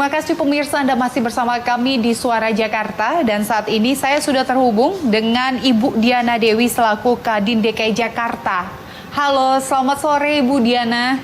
Terima kasih pemirsa, Anda masih bersama kami di Suara Jakarta dan saat ini saya sudah terhubung dengan Ibu Diana Dewi selaku Kadin DKI Jakarta. Halo, selamat sore Ibu Diana.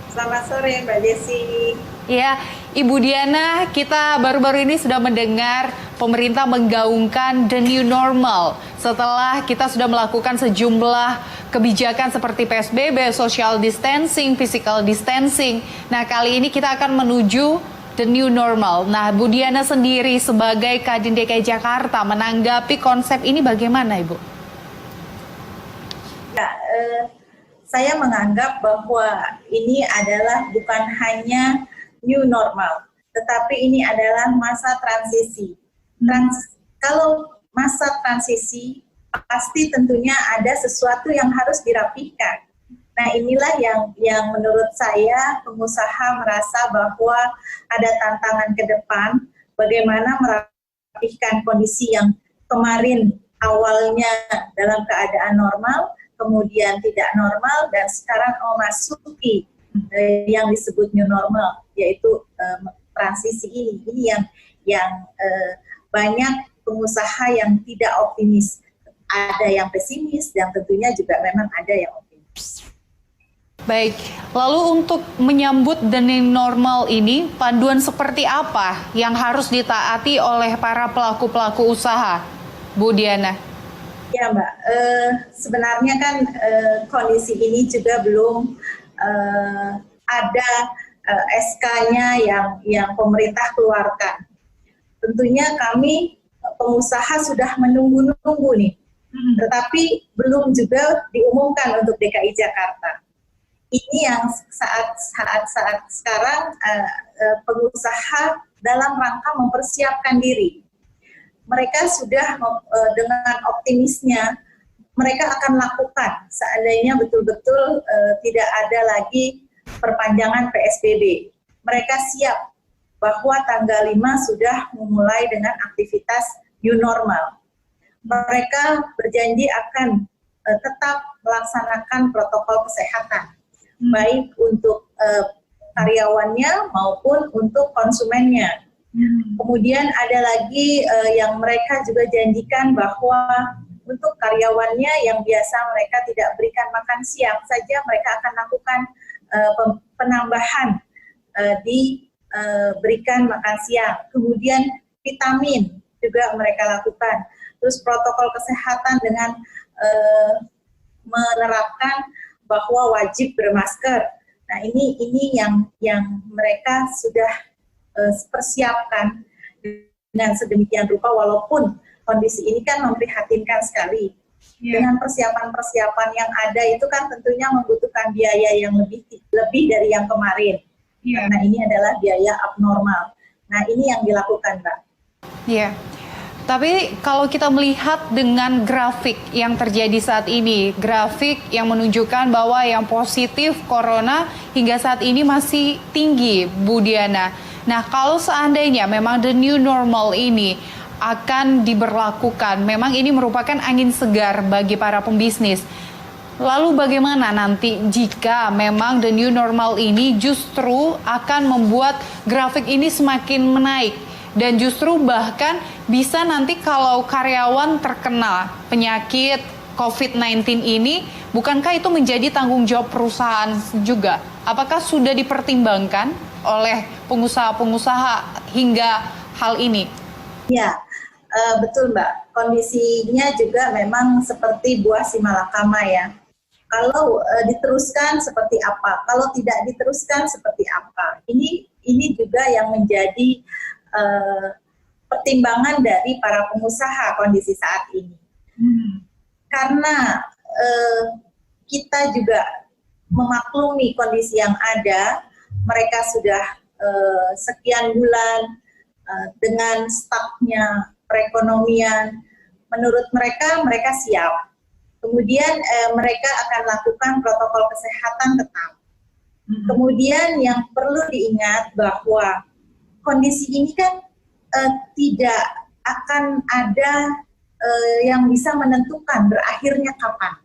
Selamat sore Mbak Desi. Ya, Ibu Diana, kita baru-baru ini sudah mendengar pemerintah menggaungkan the new normal setelah kita sudah melakukan sejumlah kebijakan seperti PSBB, social distancing, physical distancing. Nah, kali ini kita akan menuju the new normal. Nah, Bu Diana sendiri sebagai Kadin DKI Jakarta menanggapi konsep ini bagaimana, Ibu? Ya, saya menganggap bahwa ini adalah bukan hanya new normal, tetapi ini adalah masa transisi. Kalau masa transisi, pasti tentunya ada sesuatu yang harus dirapihkan. Nah, inilah yang menurut saya pengusaha merasa bahwa ada tantangan ke depan, bagaimana merapihkan kondisi yang kemarin awalnya dalam keadaan normal, kemudian tidak normal, dan sekarang memasuki yang disebut new normal, yaitu transisi ini. Ini yang banyak pengusaha yang tidak optimis. Ada yang pesimis dan tentunya juga memang ada yang optimis. Baik, lalu untuk menyambut the new normal ini, panduan seperti apa yang harus ditaati oleh para pelaku-pelaku usaha, Bu Diana? Ya Mbak, sebenarnya kan kondisi ini juga belum ada SK-nya yang pemerintah keluarkan. Tentunya kami pengusaha sudah menunggu-nunggu nih, tetapi belum juga diumumkan untuk DKI Jakarta. Ini yang saat sekarang pengusaha dalam rangka mempersiapkan diri. Mereka sudah dengan optimisnya mereka akan lakukan seandainya betul-betul tidak ada lagi perpanjangan PSBB. Mereka siap bahwa tanggal 5 sudah memulai dengan aktivitas new normal. Mereka berjanji akan tetap melaksanakan protokol kesehatan, baik untuk karyawannya maupun untuk konsumennya. Kemudian ada lagi yang mereka juga janjikan bahwa untuk karyawannya yang biasa mereka tidak berikan makan siang saja, mereka akan lakukan penambahan diberikan makan siang. Kemudian vitamin juga mereka lakukan. Terus protokol kesehatan dengan menerapkan bahwa wajib bermasker. Nah, ini yang mereka sudah persiapkan dengan sedemikian rupa, walaupun kondisi ini kan memprihatinkan sekali. Dengan persiapan-persiapan yang ada itu kan tentunya membutuhkan biaya yang lebih dari yang kemarin. Karena ini adalah biaya abnormal. Nah, ini yang dilakukan, Mbak. Iya. Tapi kalau kita melihat dengan grafik yang terjadi saat ini, grafik yang menunjukkan bahwa yang positif corona hingga saat ini masih tinggi, Bu Diana. Nah, kalau seandainya memang the new normal ini akan diberlakukan, memang ini merupakan angin segar bagi para pembisnis. Lalu bagaimana nanti jika memang the new normal ini justru akan membuat grafik ini semakin menaik? Dan justru bahkan bisa nanti kalau karyawan terkena penyakit COVID-19 ini, bukankah itu menjadi tanggung jawab perusahaan juga? Apakah sudah dipertimbangkan oleh pengusaha-pengusaha hingga hal ini? Ya, betul Mbak. Kondisinya juga memang seperti buah simalakama ya. Kalau diteruskan seperti apa? Kalau tidak diteruskan seperti apa? Ini juga yang menjadi pertimbangan dari para pengusaha kondisi saat ini. Karena kita juga memaklumi kondisi yang ada, mereka sudah sekian bulan dengan stucknya perekonomian. Menurut mereka siap. Kemudian mereka akan lakukan protokol kesehatan tetap. Kemudian yang perlu diingat bahwa kondisi ini kan tidak akan ada yang bisa menentukan berakhirnya kapan.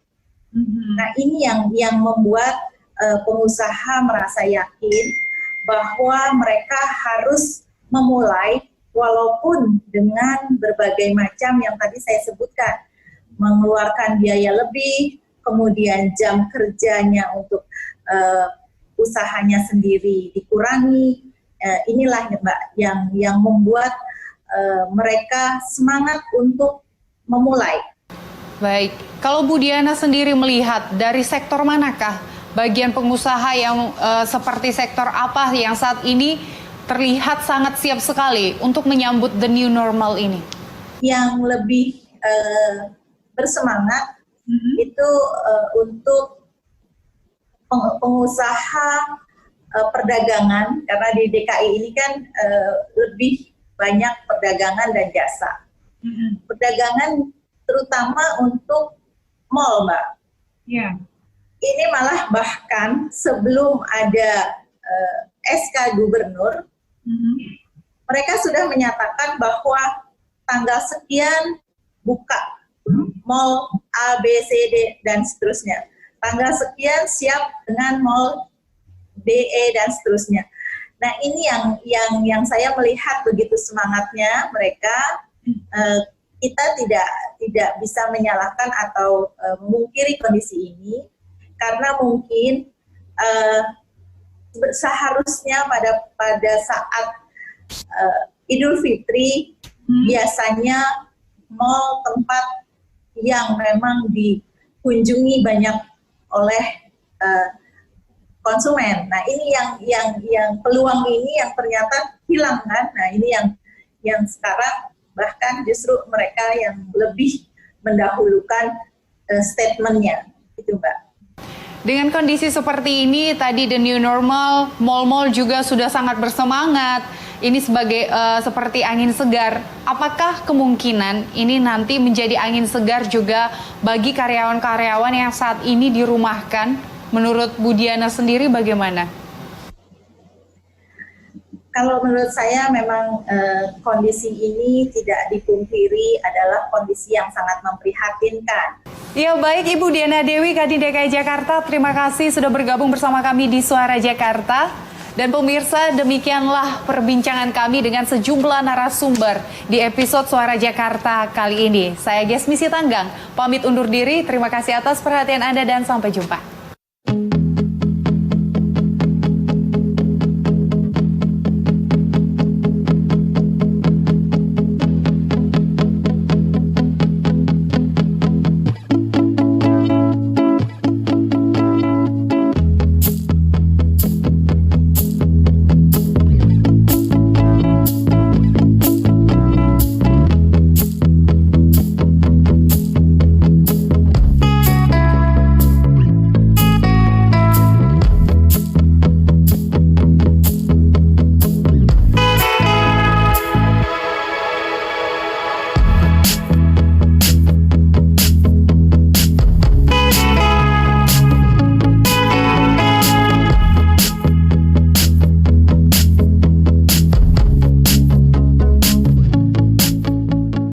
Nah, ini yang membuat pengusaha merasa yakin bahwa mereka harus memulai walaupun dengan berbagai macam yang tadi saya sebutkan, mengeluarkan biaya lebih, kemudian jam kerjanya untuk usahanya sendiri dikurangi. Inilah Mbak yang membuat mereka semangat untuk memulai. Baik, kalau Bu Diana sendiri melihat dari sektor manakah bagian pengusaha yang seperti sektor apa yang saat ini terlihat sangat siap sekali untuk menyambut the new normal ini? Yang lebih bersemangat itu untuk pengusaha perdagangan, karena di DKI ini kan lebih banyak perdagangan dan jasa. Perdagangan terutama untuk mall, Mbak. Yeah. Ini malah bahkan sebelum ada SK Gubernur, mereka sudah menyatakan bahwa tanggal sekian buka mall A, B, C, D, dan seterusnya. Tanggal sekian siap dengan mall B, E, dan seterusnya. Nah, ini yang saya melihat begitu semangatnya mereka. Kita tidak bisa menyalahkan atau memungkiri kondisi ini, karena mungkin seharusnya pada saat Idul Fitri biasanya mall tempat yang memang dikunjungi banyak oleh konsumen. Nah, ini yang peluang ini yang ternyata hilang kan. Nah, ini yang sekarang bahkan justru mereka yang lebih mendahulukan statementnya, itu Mbak. Dengan kondisi seperti ini, tadi the new normal, mal-mal juga sudah sangat bersemangat. Ini sebagai seperti angin segar. Apakah kemungkinan ini nanti menjadi angin segar juga bagi karyawan-karyawan yang saat ini dirumahkan? Menurut Bu Diana sendiri bagaimana? Kalau menurut saya memang kondisi ini tidak dipungkiri adalah kondisi yang sangat memprihatinkan. Ya baik, Ibu Diana Dewi, Kadin DKI Jakarta, terima kasih sudah bergabung bersama kami di Suara Jakarta. Dan pemirsa, demikianlah perbincangan kami dengan sejumlah narasumber di episode Suara Jakarta kali ini. Saya Gesmi Sitanggang, pamit undur diri, terima kasih atas perhatian Anda dan sampai jumpa.